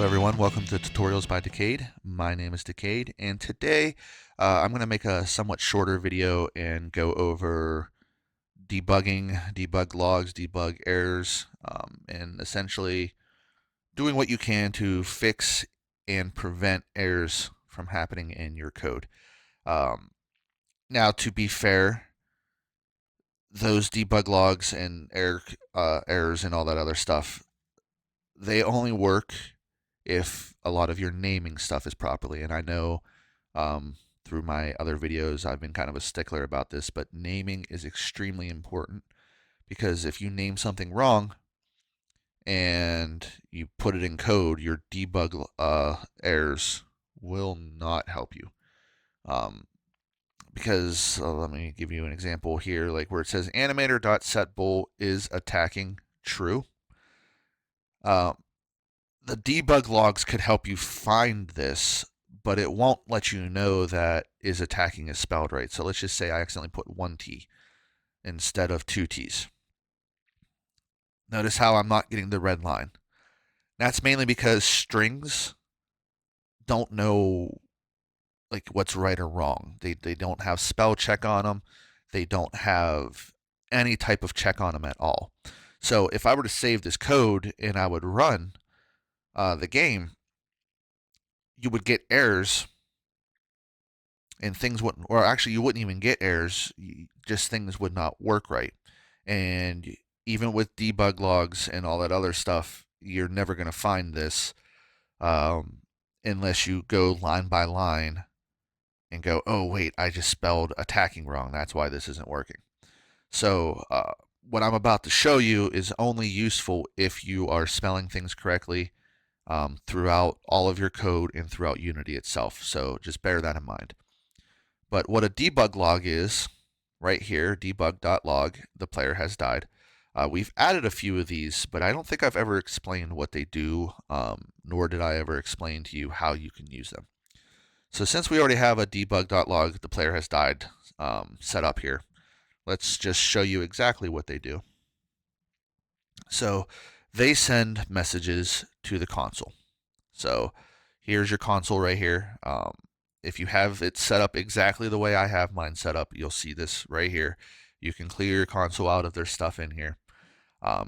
Hello everyone, welcome to Tutorials by Dacade. My name is Dacade, and today I'm going to make a somewhat shorter video and go over debugging, debug logs, debug errors, and essentially doing what you can to fix and prevent errors from happening in your code. Now, to be fair, those debug logs and errors and all that other stuff, they only work if a lot of your naming stuff is properly. And I know through my other videos, I've been kind of a stickler about this, but naming is extremely important because if you name something wrong and you put it in code, your debug errors will not help you. Because let me give you an example here, like where it says animator.setBool is attacking true. The debug logs could help you find this, but it won't let you know that is attacking is spelled right. So let's just say I accidentally put one T instead of two T's. Notice how I'm not getting the red line. That's mainly because strings don't know like what's right or wrong. They don't have spell check on them. They don't have any type of check on them at all. So if I were to save this code and I would run the game, you would get errors and things wouldn't, or actually you wouldn't even get errors, just things would not work right. And even with debug logs and all that other stuff, you're never going to find this unless you go line by line and go, oh wait, I just spelled attacking wrong, that's why this isn't working. So what I'm about to show you is only useful if you are spelling things correctly throughout all of your code and throughout Unity itself. So just bear that in mind. But what a debug log is, right here, debug.log, the player has died. We've added a few of these, but I don't think I've ever explained what they do, nor did I ever explain to you how you can use them. So since we already have a debug.log, the player has died, set up here, let's just show you exactly what they do. So they send messages to the console. So here's your console right here. If you have it set up exactly the way I have mine set up, you'll see this right here. You can clear your console out if there's stuff in here.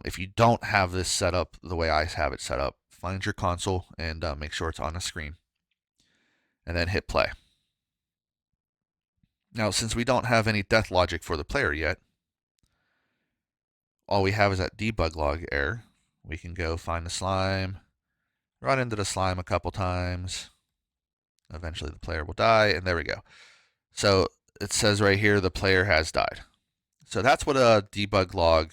If you don't have this set up the way I have it set up, find your console and make sure it's on the screen. And then hit play. Now, since we don't have any death logic for the player yet, all we have is that debug log error. We can go find the slime, run into the slime a couple times. Eventually the player will die, and there we go. So it says right here the player has died. So that's what a debug log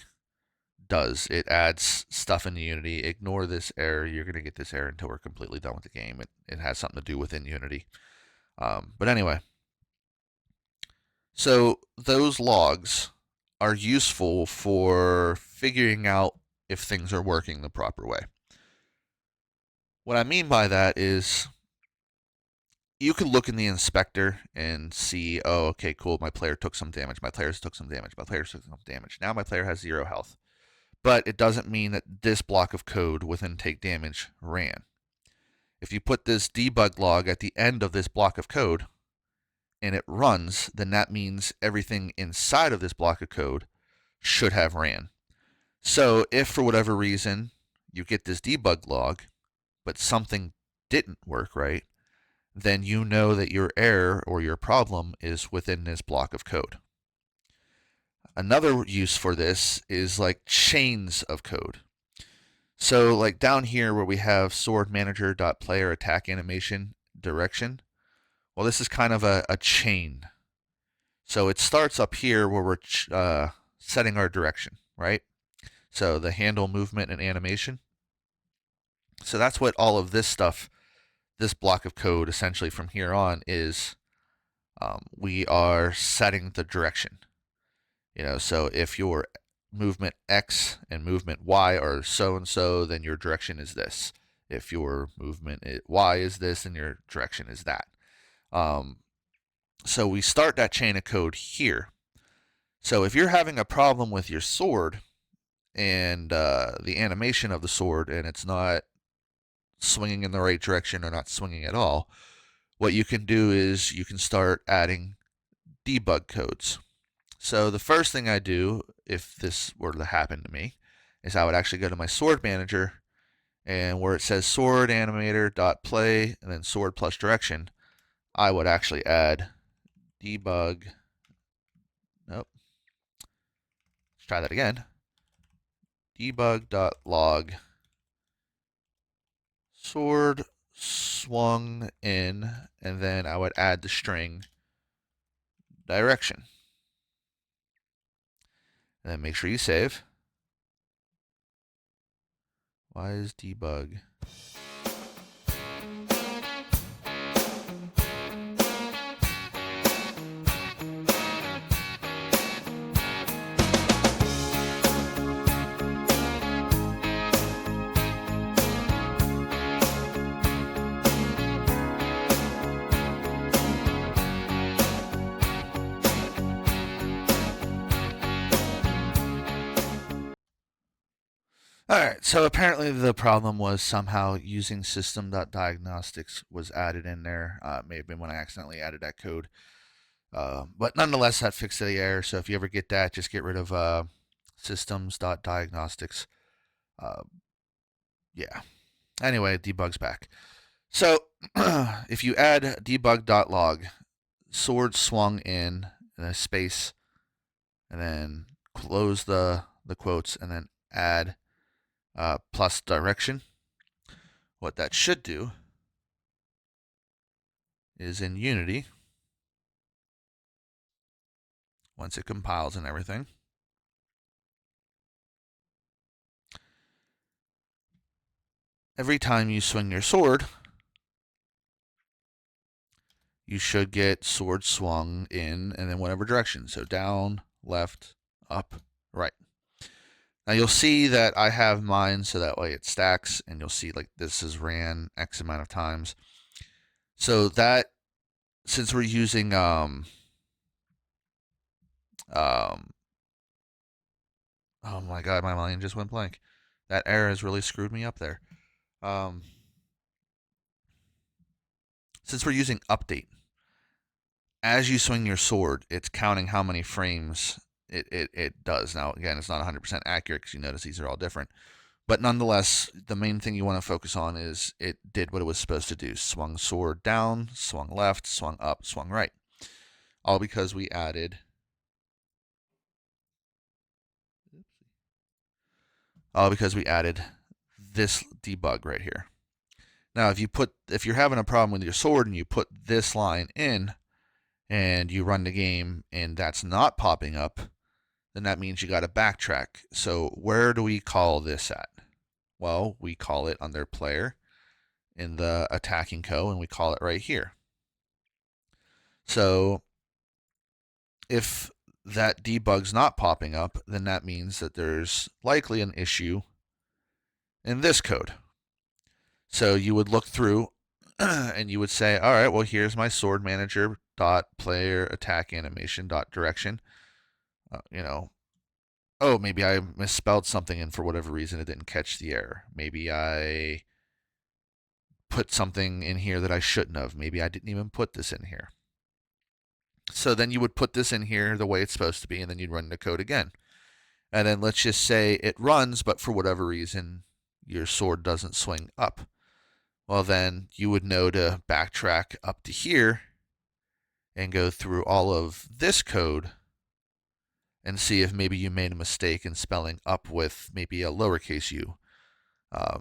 does. It adds stuff into Unity. Ignore this error. You're going to get this error until we're completely done with the game. It has something to do within Unity. But anyway, so those logs are useful for figuring out if things are working the proper way. What I mean by that is you could look in the inspector and see, oh, okay, cool, my player took some damage, my players took some damage, my players took some damage. Now my player has 0 health. But it doesn't mean that this block of code within take damage ran. If you put this debug log at the end of this block of code and it runs, then that means everything inside of this block of code should have ran. So if for whatever reason you get this debug log, but something didn't work right, then you know that your error or your problem is within this block of code. Another use for this is like chains of code. So like down here where we have sword manager.player attack animation direction, well, this is kind of a chain. So it starts up here where we're setting our direction, right? So the handle, movement, and animation. So that's what all of this stuff, this block of code essentially from here on is. We are setting the direction. So if your movement X and movement Y are so and so, then your direction is this. If your movement Y is this, then your direction is that. So we start that chain of code here. So if you're having a problem with your sword and the animation of the sword, and it's not swinging in the right direction or not swinging at all, what you can do is you can start adding debug codes. So the first thing I do, if this were to happen to me, is I would actually go to my sword manager, and where it says sword animator dot play and then sword plus direction, I would actually add debug. Nope. Let's try that again. Debug.log sword swung in, and then I would add the string direction. And then make sure you save. Why is debug? Alright, so apparently the problem was somehow using system.diagnostics was added in there. It may have been when I accidentally added that code. But nonetheless, that fixed the error. So if you ever get that, just get rid of systems.diagnostics. Yeah. Anyway, debug's back. So if you add debug.log, sword swung in, and a space, and then close the quotes, and then add plus direction, what that should do is in Unity, once it compiles and everything, every time you swing your sword, you should get sword swung in and then whatever direction. So down, left, up, right. Now you'll see that I have mine so that way it stacks, and you'll see like this is ran X amount of times. So that, since we're using oh my god, my mind just went blank. That error has really screwed me up there. Since we're using update, as you swing your sword, it's counting how many frames it does. Now, again, it's not 100% accurate because you notice these are all different. But nonetheless, the main thing you want to focus on is it did what it was supposed to do. Swung sword down, swung left, swung up, swung right. All because we added this debug right here. Now, if you're having a problem with your sword and you put this line in and you run the game and that's not popping up, then that means you got to backtrack. So where do we call this at? Well, we call it under player in the attacking co, and we call it right here. So if that debug's not popping up, then that means that there's likely an issue in this code. So you would look through and you would say, all right, well, here's my sword manager dot player attack animation dot direction. Oh, maybe I misspelled something and for whatever reason it didn't catch the error. Maybe I put something in here that I shouldn't have. Maybe I didn't even put this in here. So then you would put this in here the way it's supposed to be, and then you'd run the code again. And then let's just say it runs, but for whatever reason, your sword doesn't swing up. Well, then you would know to backtrack up to here and go through all of this code and see if maybe you made a mistake in spelling up with maybe a lowercase u.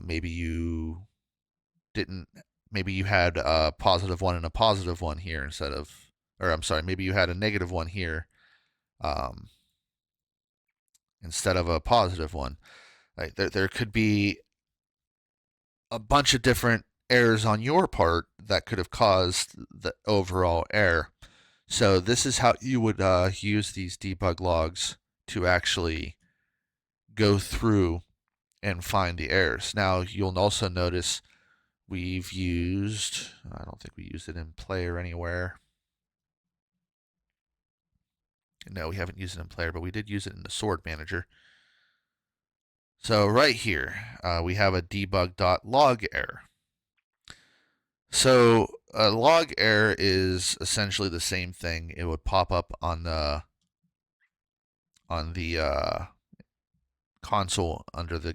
Maybe you didn't. Maybe you had a positive one and a positive one here instead of, or I'm sorry, maybe you had a negative one here instead of a positive one. Right? There could be a bunch of different errors on your part that could have caused the overall error. So this is how you would use these debug logs to actually go through and find the errors. Now you'll also notice we've used, I don't think we used it in player anywhere. No, we haven't used it in player, but we did use it in the sword manager. So right here, we have a debug.log error. So a log error is essentially the same thing. It would pop up on the console under the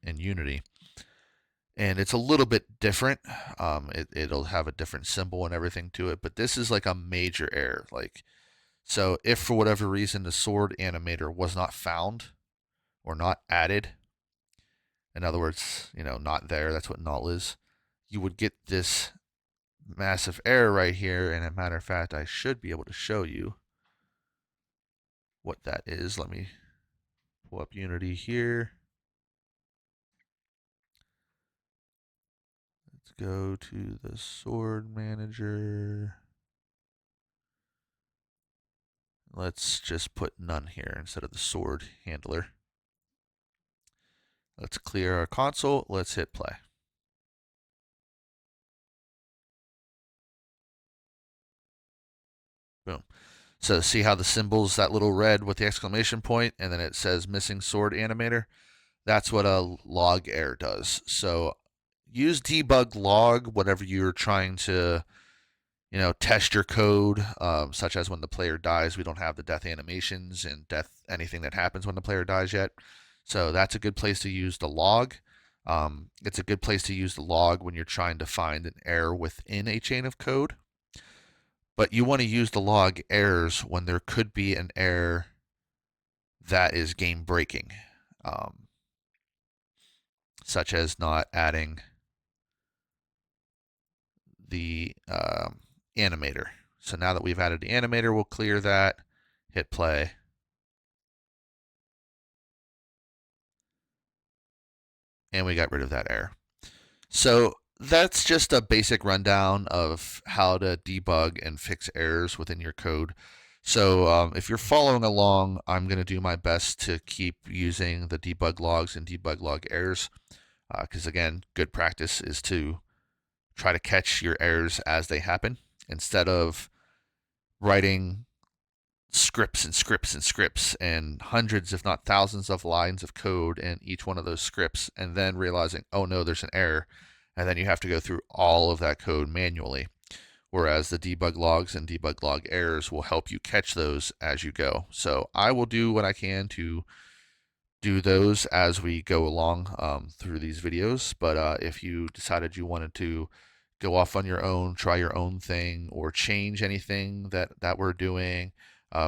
in Unity, and it's a little bit different. It'll have a different symbol and everything to it, but this is like a major error. Like, so if for whatever reason the sword animator was not found or not added, in other words, not there, that's what null is, you would get this massive error right here. And as a matter of fact, I should be able to show you what that is. Let me pull up Unity here. Let's go to the sword manager. Let's just put none here instead of the sword handler. Let's clear our console. Let's hit play. Boom. So see how the symbol's that little red with the exclamation point, and then it says missing sword animator? That's what a log error does. So use debug log whenever you're trying to, test your code, such as when the player dies. We don't have the death animations and anything that happens when the player dies yet. So that's a good place to use the log. It's a good place to use the log when you're trying to find an error within a chain of code. But you want to use the log errors when there could be an error that is game breaking, such as not adding the animator. So now that we've added the animator, we'll clear that, hit play. And we got rid of that error. So that's just a basic rundown of how to debug and fix errors within your code. So if you're following along, I'm going to do my best to keep using the debug logs and debug log errors, because again, good practice is to try to catch your errors as they happen instead of writing scripts and scripts and scripts and hundreds, if not thousands, of lines of code in each one of those scripts, and then realizing, oh no, there's an error, and then you have to go through all of that code manually. Whereas the debug logs and debug log errors will help you catch those as you go. So I will do what I can to do those as we go along through these videos. But if you decided you wanted to go off on your own, try your own thing, or change anything that we're doing,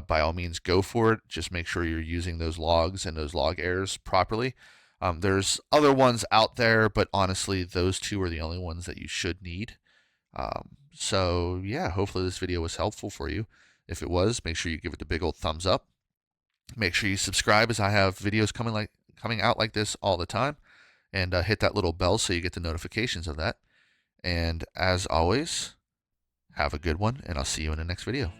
by all means, go for it. Just make sure you're using those logs and those log errors properly. There's other ones out there, but honestly, those two are the only ones that you should need. So yeah, hopefully this video was helpful for you. If it was, make sure you give it a big old thumbs up. Make sure you subscribe, as I have videos coming out like this all the time, and hit that little bell so you get the notifications of that. And as always, have a good one, and I'll see you in the next video.